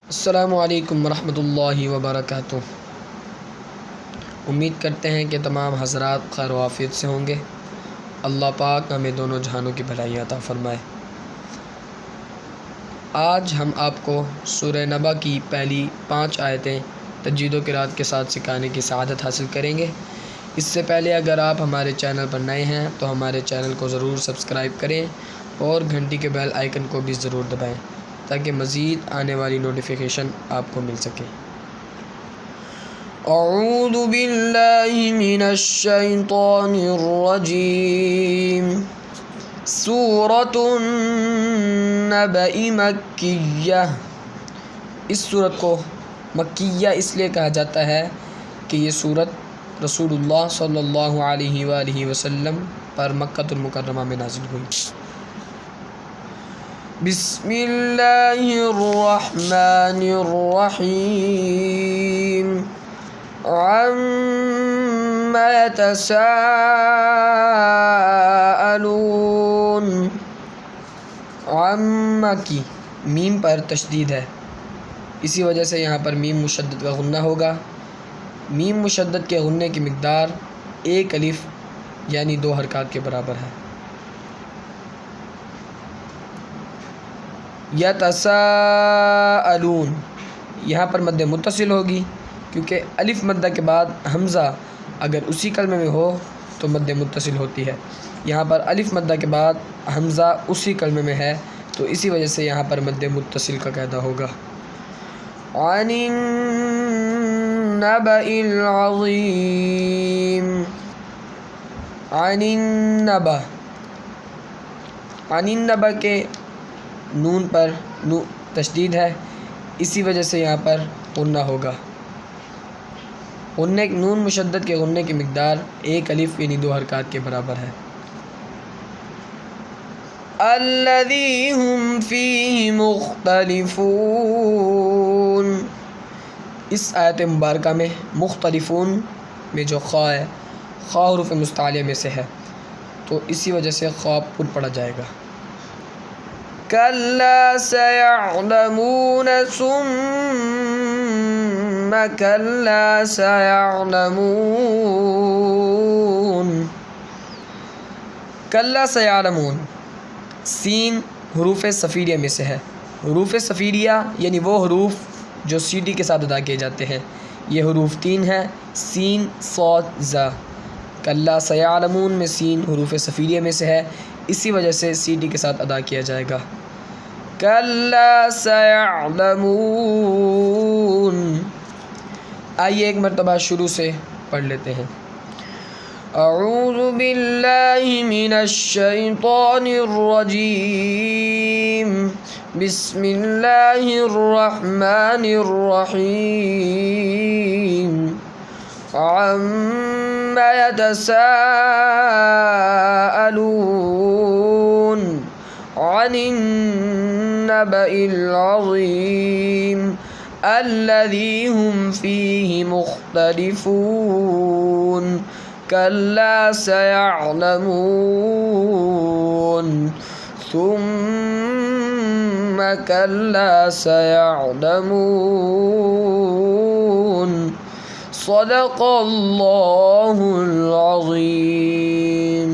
السلام علیکم ورحمۃ اللہ وبرکاتہ۔ امید کرتے ہیں کہ تمام حضرات خیر و عافیت سے ہوں گے۔ اللہ پاک ہمیں دونوں جہانوں کی بھلائی عطا فرمائے۔ آج ہم آپ کو سورہ نبا کی پہلی 5 آیتیں تجوید و قرات کے ساتھ سکھانے کی سعادت حاصل کریں گے۔ اس سے پہلے اگر آپ ہمارے چینل پر نئے ہیں تو ہمارے چینل کو ضرور سبسکرائب کریں اور گھنٹی کے بیل آئیکن کو بھی ضرور دبائیں تاکہ مزید آنے والی نوٹیفیکیشن آپ کو مل سکے۔ اعوذ باللہ من الشیطان الرجیم۔ سورۃ النبأ مکیہ۔ اس سورت کو مکیہ اس لیے کہا جاتا ہے کہ یہ سورت رسول اللہ صلی اللہ علیہ وآلہ وسلم پر مکۃ المکرمہ میں نازل ہوئی۔ بسم اللہ الرحمن الرحیم۔ عَمَّ يَتَسَاءَلُونَ۔ عَمَّ کی میم پر تشدید ہے، اسی وجہ سے یہاں پر میم مشدد کا غنہ ہوگا۔ میم مشدد کے غنے کی مقدار 1 الف یعنی 2 حرکات کے برابر ہے۔ یتساءلون یہاں پر مد متصل ہوگی، کیونکہ الف مدہ کے بعد حمزہ اگر اسی کلمے میں ہو تو مد متصل ہوتی ہے۔ یہاں پر الف مدہ کے بعد حمزہ اسی کلمے میں ہے تو اسی وجہ سے یہاں پر مد متصل کا قاعدہ ہوگا۔ عن النبأ العظیم۔ عن النبأ، عن النبأ کے نون پر تشدید ہے، اسی وجہ سے یہاں پر غنہ ہوگا۔ نون مشدد کے غنے کی مقدار 1 الف یعنی 2 حرکات کے برابر ہے۔ الذی هم فیہ مختلفون۔ اس آیت مبارکہ میں مختلفون میں جو خاء ہے، خاء حروف مستعلیہ میں سے ہے تو اسی وجہ سے خاء پر پڑھا جائے گا۔ کلا سیعلمون ثم کلا سیعلمون۔ کلا سیعلمون، سین حروف صفیریہ میں سے ہے۔ حروف صفیریہ یعنی وہ حروف جو سیٹی کے ساتھ ادا کیے جاتے ہیں، یہ حروف 3 ہیں، سین، صاد، ذا۔ کلا سیعلمون میں سین حروف صفیریہ میں سے ہے، اسی وجہ سے سیٹی کے ساتھ ادا کیا جائے گا۔ کلا سیعلمون۔ آئیے ایک مرتبہ شروع سے پڑھ لیتے ہیں۔ اعوذ باللہ من الشیطان الرجیم۔ بسم اللہ الرحمن الرحیم۔ عَمَّ يَتَسَاءَلُونَ۔ عن النبأ العظیم الذی هم فیہ مختلفون۔ کلا سیعلمون ثم کلا سیعلمون۔ صدق اللہ العظیم۔